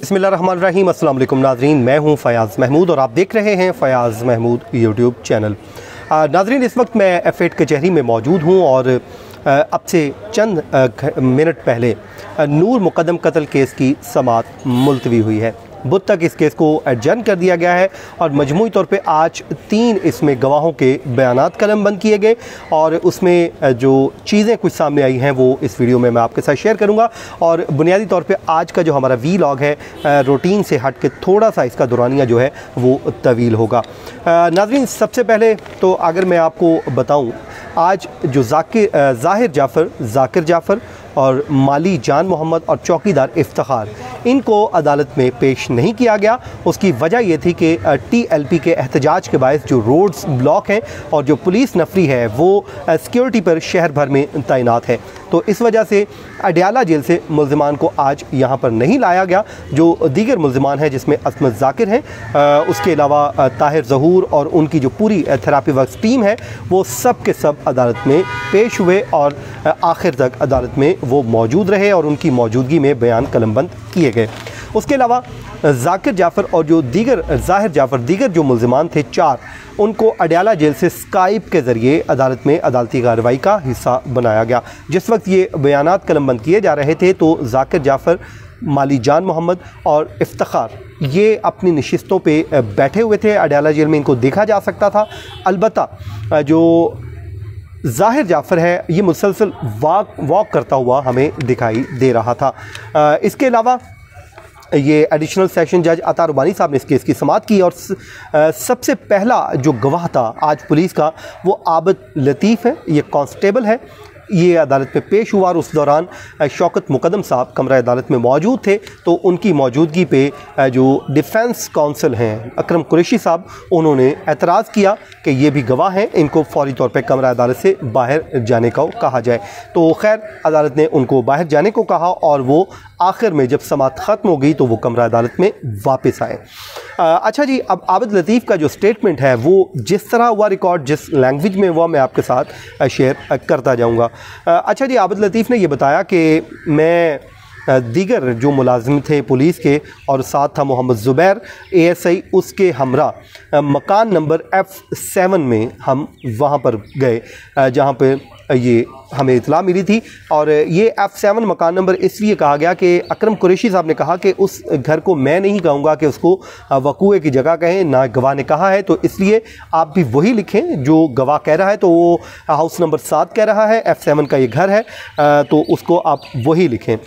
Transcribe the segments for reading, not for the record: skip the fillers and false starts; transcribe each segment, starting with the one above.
बिस्मिल्लाहिर्रहमानिर्रहीम। अस्सलाम वालेकुम नाज़रीन, मैं हूं फ़याज़ महमूद और आप देख रहे हैं फ़याज़ महमूद यूट्यूब चैनल। नाज़रीन, इस वक्त मैं F8 कचहरी में मौजूद हूं और अब से चंद मिनट पहले नूर मुक़द्दम कत्ल केस की समाअत मुलतवी हुई है। बुध तक इस केस को एडजर्न कर दिया गया है और मजमूई तौर पे आज 3 इसमें गवाहों के बयानात कलमबंद किए गए और उसमें जो चीज़ें कुछ सामने आई हैं वो इस वीडियो में मैं आपके साथ शेयर करूंगा। और बुनियादी तौर पे आज का जो हमारा वीलॉग है रूटीन से हट के थोड़ा सा इसका दौरानिया जो है वो तवील होगा। नाज़रीन, सबसे पहले तो अगर मैं आपको बताऊँ, आज जो जाकिर जाफ़र और माली जान मोहम्मद और चौकीदार इफ्तिखार, इनको अदालत में पेश नहीं किया गया। उसकी वजह यह थी कि TLP के एहतजाज के बायस जो रोड्स ब्लॉक हैं और जो पुलिस नफरी है वो सिक्योरिटी पर शहर भर में तैनात है, तो इस वजह से अडयाला जेल से मुल्ज़िमान को आज यहाँ पर नहीं लाया गया। जो दीगर मुल्ज़िमान हैं जिसमें असमत ज़ाकिर हैं, उसके अलावा ताहिर ज़हूर और उनकी जो पूरी थेरापी वर्क्स टीम है वो सब के सब अदालत में पेश हुए और आखिर तक अदालत में वो मौजूद रहे और उनकी मौजूदगी में बयान कलमबंद किए गए। उसके अलावा जाकिर जाफ़र और जो ज़ाहिर जाफ़र दीगर जो मुल्ज़िमान थे 4, उनको अडयाला जेल से स्काइप के ज़रिए अदालत में अदालती कार्रवाई का हिस्सा बनाया गया। जिस वक्त ये बयानात कलमबंद किए जा रहे थे तो जाकिर जाफ़र, माली जान मोहम्मद और इफ्तिखार ये अपनी नशिस्तों पे बैठे हुए थे। अडयाला जेल में इनको देखा जा सकता था। अलबत्ता जो ज़ाहिर जाफ़र है ये मुसलसल वॉक करता हुआ हमें दिखाई दे रहा था। इसके अलावा ये एडिशनल सेशन जज अता रुबानी साहब ने इस केस की समाअत की और सबसे पहला जो गवाह था आज पुलिस का वो आबिद लतीफ़ है। ये कांस्टेबल है, ये अदालत में पेश हुआ और उस दौरान शौकत मुक़द्दम साहब कमरा अदालत में मौजूद थे, तो उनकी मौजूदगी पे जो डिफेंस काउंसिल हैं अकरम कुरैशी साहब, उन्होंने एतराज़ किया कि ये भी गवाह हैं, इनको फ़ौरी तौर पे कमरा अदालत से बाहर जाने को कहा जाए। तो खैर अदालत ने उनको बाहर जाने को कहा और वो आखिर में जब समाअत ख़त्म हो गई तो वो कमरा अदालत में वापस आए। अच्छा जी, अब आबिद लतीफ़ का जो स्टेटमेंट है वो जिस तरह हुआ रिकॉर्ड, जिस लैंग्वेज में हुआ, मैं आपके साथ शेयर करता जाऊंगा। अच्छा जी, आबिद लतीफ़ ने ये बताया कि मैं दीगर जो मुलाजिम थे पुलिस के और साथ था मोहम्मद ज़ुबैर ASI, उसके हमरा मकान नंबर F7 में हम वहाँ पर गए जहाँ पे ये हमें इतला मिली थी। और ये F7 मकान नंबर इसलिए कहा गया कि अकरम कुरैशी साहब ने कहा कि उस घर को मैं नहीं कहूँगा कि उसको वक़ूए की जगह कहें, ना गवाह ने कहा है, तो इसलिए आप भी वही लिखें जो गवाह कह रहा है। तो वो हाउस नंबर 7 कह रहा है, F7 का ये घर है, तो उसको आप वही लिखें।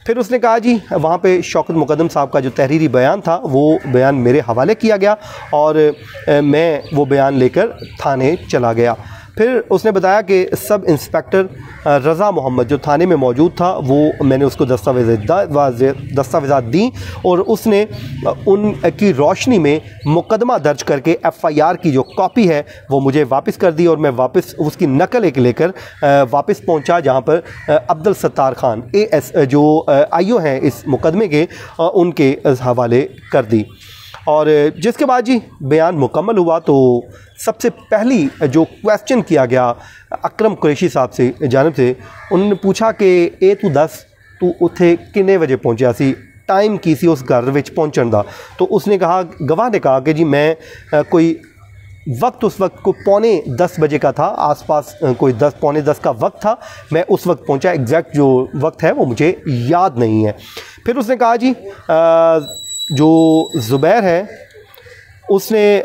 फिर उसने कहा जी वहाँ पे शौकत मुक़द्दम साहब का जो तहरीरी बयान था वो बयान मेरे हवाले किया गया और मैं वो बयान लेकर थाने चला गया। फिर उसने बताया कि सब इंस्पेक्टर रज़ा मोहम्मद जो थाने में मौजूद था वो मैंने उसको दस्तावेज़ात दी और उसने उनकी रोशनी में मुकदमा दर्ज करके FIR की जो कॉपी है वो मुझे वापस कर दी और मैं वापस उसकी नकल एक लेकर वापस पहुंचा जहां पर अब्दुल सत्तार खान AS जो IO हैं इस मुकदमे के, उनके हवाले कर दी। और जिसके बाद जी बयान मुकम्मल हुआ तो सबसे पहली जो क्वेश्चन किया गया अकरम कुरैशी साहब से जानिब से, उन्होंने पूछा कि ए तू दस तू उत्थे किन्ने बजे पहुंचा सी, टाइम की सी उस घर विच पहुंचण दा। तो उसने कहा, गवाह ने कहा कि जी मैं कोई वक्त उस वक्त को 9:45 बजे का था, आसपास कोई 10 पौने 10 का वक्त था, मैं उस वक्त पहुंचा। एग्जैक्ट जो वक्त है वो मुझे याद नहीं है। फिर उसने कहा जी जो ज़ुबैर है उसने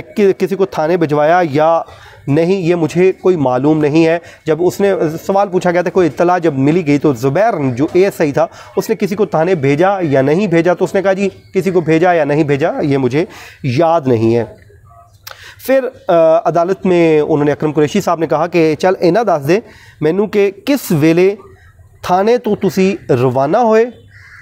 किसी को थाने भिजवाया या नहीं ये मुझे कोई मालूम नहीं है। जब उसने सवाल पूछा गया था कोई इत्तला जब मिली गई तो ज़ुबैर जो ASI था उसने किसी को थाने भेजा या नहीं भेजा, तो उसने कहा जी किसी को भेजा या नहीं भेजा ये मुझे याद नहीं है। फिर अदालत में उन्होंने अकरम कुरैशी साहब ने कहा कि चल इन्ना दस दे मैनू कि किस वेले थाने तो तुसी रवाना होए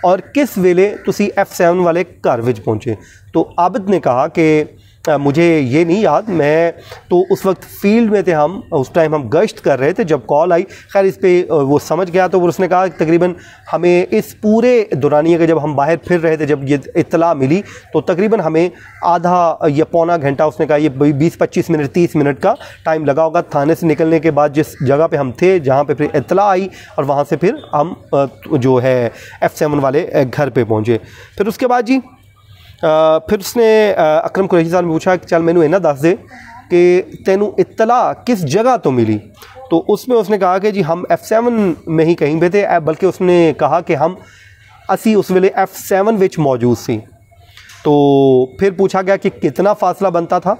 और किस वेले तुसी F7 वाले घर विच पहुँचे। तो आबिद ने कहा कि मुझे ये नहीं याद, मैं तो उस वक्त फील्ड में थे, हम उस टाइम हम गश्त कर रहे थे जब कॉल आई। खैर इस पे वो समझ गया, तो उसने कहा तकरीबन हमें इस पूरे दौरानिए के जब हम बाहर फिर रहे थे, जब ये इत्तला मिली तो तकरीबन हमें आधा या पौना घंटा, उसने कहा ये 20-25 मिनट 30 मिनट का टाइम लगा होगा थाने से निकलने के बाद, जिस जगह पे हम थे जहाँ पे फिर इत्तला आई, और वहाँ से फिर हम जो है F7 वाले घर पे पहुँचे। फिर उसके बाद जी फिर उसने अकरम कुरैशी साहब ने पूछा कि चल मैनू इन्ना दस दे कि तेनू इत्तला किस जगह तो मिली। तो उसमें उसने कहा कि जी हम F7 में ही कहीं पे थे, बल्कि उसने कहा कि हम असी उस वेले F7 विच मौजूद सी। तो फिर पूछा गया कि कितना फासला बनता था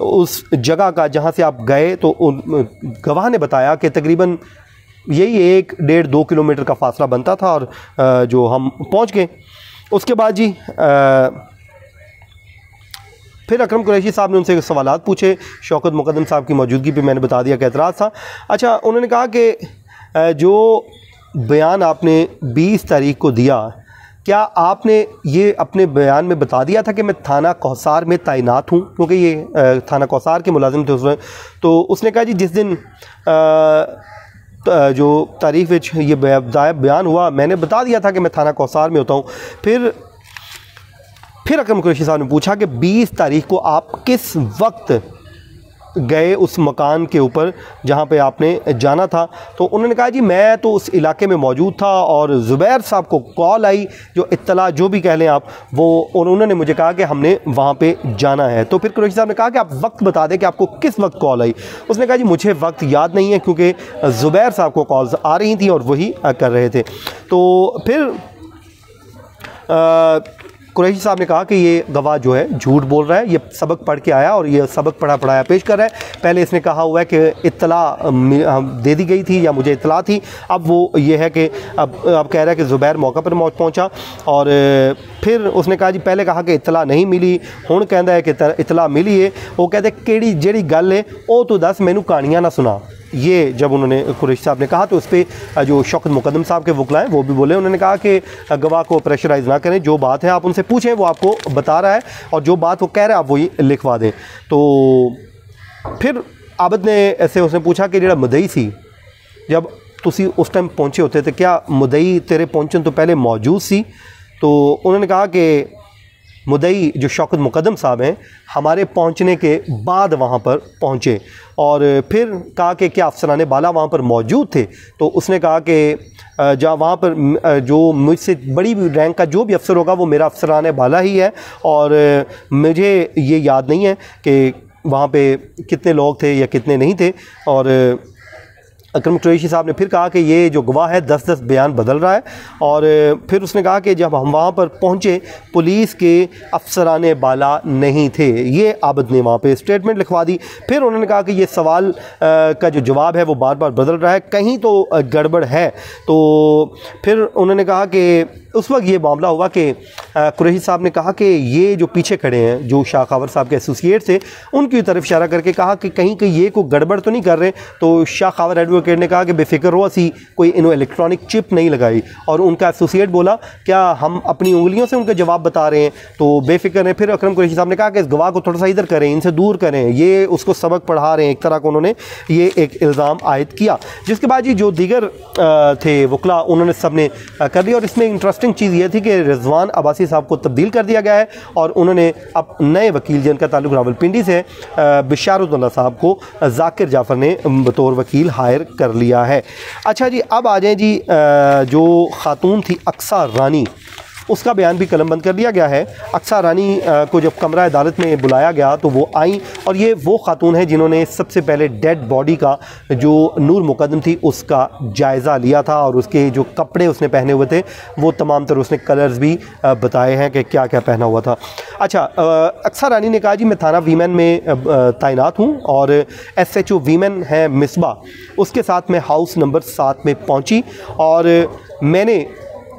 उस जगह का जहाँ से आप गए, तो गवाह ने बताया कि तकरीबन यही 1-1.5-2 किलोमीटर का फासला बनता था, और जो हम पहुँच गए। उसके बाद जी फिर अकरम कुरैशी साहब ने उनसे सवालात पूछे। शौकत मुकद्दम साहब की मौजूदगी पे मैंने बता दिया कि एतराज़ था। अच्छा, उन्होंने कहा कि जो बयान आपने 20 तारीख को दिया, क्या आपने ये अपने बयान में बता दिया था कि मैं थाना कौसार में तैनात हूँ, क्योंकि ये थाना कौसार के मुलाजिम थे उसमें। तो उसने कहा जी जिस दिन जो तारीख विच ये बयान हुआ, मैंने बता दिया था कि मैं थाना कौसार में होता हूँ। फिर अकरम कुरैशी साहब ने पूछा कि 20 तारीख को आप किस वक्त गए उस मकान के ऊपर जहाँ पे आपने जाना था। तो उन्होंने कहा जी मैं तो उस इलाके में मौजूद था, और ज़ुबैर साहब को कॉल आई, जो इत्तला जो भी कह लें आप वो, और उन्होंने मुझे कहा कि हमने वहाँ पे जाना है। तो फिर कुरैशी साहब ने कहा कि आप वक्त बता दें कि आपको किस वक्त कॉल आई। उसने कहा जी मुझे वक्त याद नहीं है, क्योंकि ज़ुबैर साहब को कॉल्स आ रही थी और वही कर रहे थे। तो फिर कुरैशी साहब ने कहा कि ये गवाह जो है झूठ बोल रहा है, ये सबक पढ़ के आया और ये सबक पढ़ाया पेश कर रहा है। पहले इसने कहा हुआ है कि इत्तला दे दी गई थी या मुझे इत्तला थी, अब वो ये है कि अब कह रहा है कि ज़ुबैर मौका पर पहुंचा। और फिर उसने कहा जी पहले कहा कि इत्तला नहीं मिली, हुण कहता है कि इत्तला मिली है। वो कहते केड़ी जेड़ी गल है वो तो दस मैनू कहानियाँ ना सुना। ये जब उन्होंने कुरैशी साहब ने कहा तो उस पर जो शौकत मुकद्दम साहब के वकला हैं वो भी बोले। उन्होंने कहा कि गवाह को प्रेशराइज़ ना करें, जो बात है आप उनसे पूछें, वो आपको बता रहा है, और जो बात वो कह रहा है आप वही लिखवा दें। तो फिर आबद ने ऐसे उसने पूछा कि जेड़ा मुदई सी, जब तुसी उस टाइम पहुँचे होते तो क्या मुदई तेरे पहुँचने तो पहले मौजूद सी? तो उन्होंने कहा कि मुदई जो शौकत मुकद्दम साहब हैं हमारे पहुंचने के बाद वहाँ पर पहुँचे। और फिर कहा कि क्या अफसरान बाला वहाँ पर मौजूद थे? तो उसने कहा कि जहाँ वहाँ पर जो मुझसे बड़ी रैंक का जो भी अफसर होगा वो मेरा अफसरान बाला ही है, और मुझे ये याद नहीं है कि वहाँ पे कितने लोग थे या कितने नहीं थे। और अकरम कुरैशी साहब ने फिर कहा कि ये जो गवाह है 10-10 बयान बदल रहा है। और फिर उसने कहा कि जब हम वहाँ पर पहुँचे पुलिस के अफसरान बाला नहीं थे। ये आबद ने वहाँ पे स्टेटमेंट लिखवा दी। फिर उन्होंने कहा कि ये सवाल का जो जवाब है वो बार बार बदल रहा है, कहीं तो गड़बड़ है। तो फिर उन्होंने कहा कि उस वक्त ये मामला हुआ कि कुरैशी साहब ने कहा कि ये जो पीछे खड़े हैं जो शाह खावर साहब के एसोसिएट थे उनकी तरफ इशारा करके कहा कि कहीं ये कोई गड़बड़ तो नहीं कर रहे। तो शाह खावर एडवोकेट ने कहा कि बेफिक्र हो, असी कोई इन्हों इलेक्ट्रॉनिक चिप नहीं लगाई। और उनका एसोसिएट बोला क्या हम अपनी उंगलियों से उनके जवाब बता रहे हैं? तो बेफिक्र है। फिर अकरम कुरैशी साहब ने कहा कि इस गवाह को थोड़ा सा इधर करें, इनसे दूर करें, ये उसको सबक पढ़ा रहे हैं, एक तरह का उन्होंने ये एक इल्ज़ाम आयद किया। जिसके बाद जी जो दीगर थे वकला उन्होंने सब ने कर दिया। और इसमें इंटरेस्टिंग चीज़ ये थी कि रिजवान अब्बासी साहब को तब्दील कर दिया गया है और उन्होंने अब नए वकील जिनका ताल्लुक रावलपिंडी से बिशारुद्दौला साहब को जाकिर जाफ़र ने बतौर वकील हायर कर लिया है। अच्छा जी, अब आ जाएँ जी जो खातून थी अक्सा रानी, उसका बयान भी कलमबंद कर दिया गया है। अक्सा रानी को जब कमरा अदालत में बुलाया गया तो वो आई, और ये वो खातून है जिन्होंने सबसे पहले डेड बॉडी का जो नूर मुकद्दम थी उसका जायज़ा लिया था, और उसके जो कपड़े उसने पहने हुए थे वो तमाम तरह उसने कलर्स भी बताए हैं कि क्या क्या पहना हुआ था। अच्छा, अक्सा रानी ने कहा जी मैं थाना वीमेन में तैनात हूँ, और SHO वीमेन है मिसबा, उसके साथ मैं हाउस नंबर 7 में पहुँची और मैंने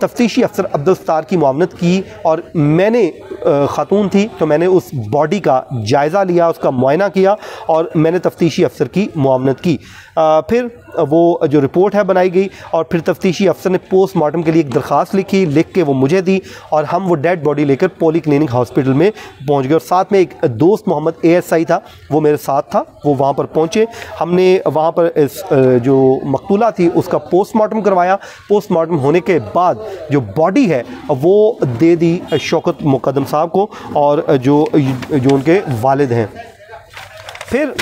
तफ्तीशी अफसर अब्दुल सत्तार की मुआवनत की, और मैंने ख़ातून थी, तो मैंने उस बॉडी का जायज़ा लिया, उसका मुआयना किया और मैंने तफ्तीशी अफसर की मुआवनत की। फिर वो जो रिपोर्ट है बनाई गई और फिर तफ्तीशी अफसर ने पोस्टमार्टम के लिए एक दरख्वास्त लिखी, लिख के वो मुझे दी और हम वो डेड बॉडी लेकर पॉली क्लिनिक हॉस्पिटल में पहुंच गए। और साथ में एक दोस्त मोहम्मद ASI था, वो मेरे साथ था, वो वहाँ पर पहुँचे। हमने वहाँ पर इस जो मकतूला थी उसका पोस्टमार्टम करवाया। पोस्टमार्टम होने के बाद जो बॉडी है वो दे दी शौकत मुकद्दम साहब को और जो उनके वालिद हैं। फिर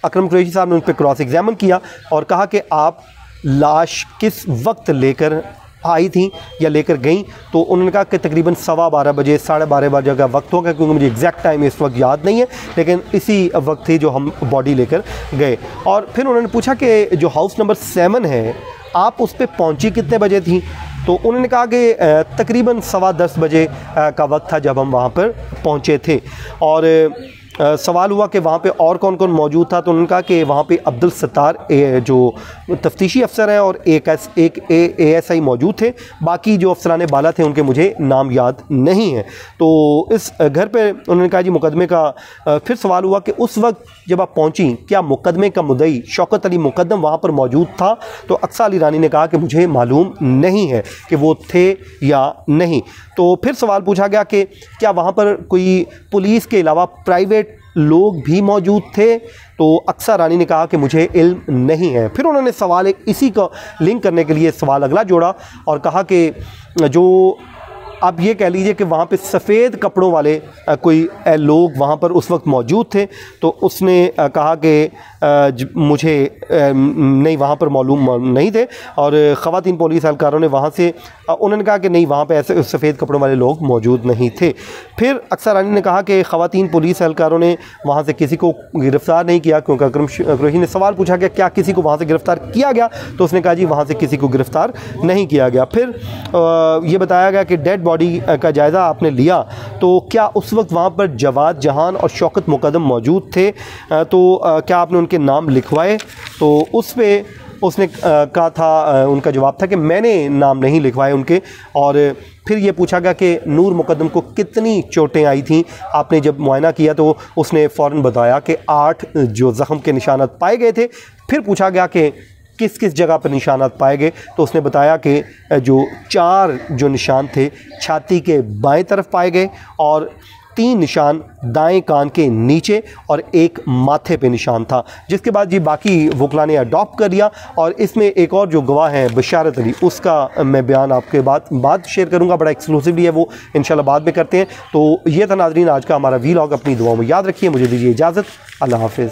अकरम कुरैशी साहब ने उन पर क्रॉस एग्जामिन किया और कहा कि आप लाश किस वक्त लेकर आई थी या लेकर गई, तो उन्होंने कहा कि तकरीबन 12:15 बजे 12:30 बजे का वक्त होगा, क्योंकि मुझे एग्जैक्ट टाइम इस वक्त याद नहीं है, लेकिन इसी वक्त थी जो हम बॉडी लेकर गए। और फिर उन्होंने पूछा कि जो हाउस नंबर 7 है आप उस पर पहुँची कितने बजे थी, तो उन्होंने कहा कि तकरीबन 10:15 बजे का वक्त था जब हम वहाँ पर पहुँचे थे। और सवाल हुआ कि वहाँ पे और कौन कौन मौजूद था, तो उन्होंने कहा कि वहाँ पे अब्दुल सत्तार जो तफ्तीशी अफसर हैं और एक ASI मौजूद थे, बाकी जो अफसरान बाला थे उनके मुझे नाम याद नहीं है। तो इस घर पे उन्होंने कहा जी मुकदमे का फिर सवाल हुआ कि उस वक्त जब आप पहुँची क्या मुकदमे का मुद्दई शौकत अली मुकद्दम वहाँ पर मौजूद था, तो अक्सा अली रानी ने कहा कि मुझे मालूम नहीं है कि वो थे या नहीं। तो फिर सवाल पूछा गया कि क्या वहाँ पर कोई पुलिस के अलावा प्राइवेट लोग भी मौजूद थे, तो अक्सा रानी ने कहा कि मुझे इल्म नहीं है। फिर उन्होंने सवाल एक इसी का लिंक करने के लिए सवाल अगला जोड़ा और कहा कि जो आप ये कह लीजिए कि वहाँ पे सफ़ेद कपड़ों वाले कोई लोग वहाँ पर उस वक्त मौजूद थे, तो उसने कहा कि मुझे नहीं वहाँ पर मालूम नहीं थे। और ख़वातीन पुलिस एहलकारों ने वहाँ से उन्होंने कहा कि नहीं वहाँ पे ऐसे सफ़ेद कपड़ों वाले लोग मौजूद नहीं थे। फिर अक्सा रानी ने कहा कि ख़वातीन पुलिस एहलकारों ने वहाँ से किसी को गिरफ़्तार नहीं किया, क्योंकि अकरम कुरैशी ने सवाल पूछा कि क्या किसी को वहाँ से गिरफ़्तार किया गया, तो उसने कहा जी वहाँ से किसी को गिरफ़्तार नहीं किया गया। फिर ये बताया गया कि डेड बॉडी का जायज़ा आपने लिया, तो क्या उस वक्त वहाँ पर जवाद जहान और शौकत मुकद्दम मौजूद थे, तो क्या आपने उनके नाम लिखवाए, तो उस पे उसने कहा था, उनका जवाब था कि मैंने नाम नहीं लिखवाए उनके। और फिर ये पूछा गया कि नूर मुकद्दम को कितनी चोटें आई थीं, आपने जब मुआयना किया तो उसने फ़ौरन बताया कि 8 जो ज़ख़म के निशानात पाए गए थे। फिर पूछा गया कि किस किस जगह पर निशानात पाए गए, तो उसने बताया कि जो 4 जो निशान थे छाती के बाएं तरफ पाए गए और 3 निशान दाएं कान के नीचे और 1 माथे पे निशान था। जिसके बाद जी बाकी वकला ने अडॉप्ट कर लिया। और इसमें एक और जो गवाह हैं बशारत अली, उसका मैं बयान आपके बाद शेयर करूंगा, बड़ा एक्सक्लूसिवली है वो, इंशाल्लाह बाद में करते हैं। तो ये था नाज़रीन आज का हमारा वीलॉग, अपनी दुआओं में याद रखिए। मुझे दीजिए इजाज़त, अल्लाह हाफ़िज़।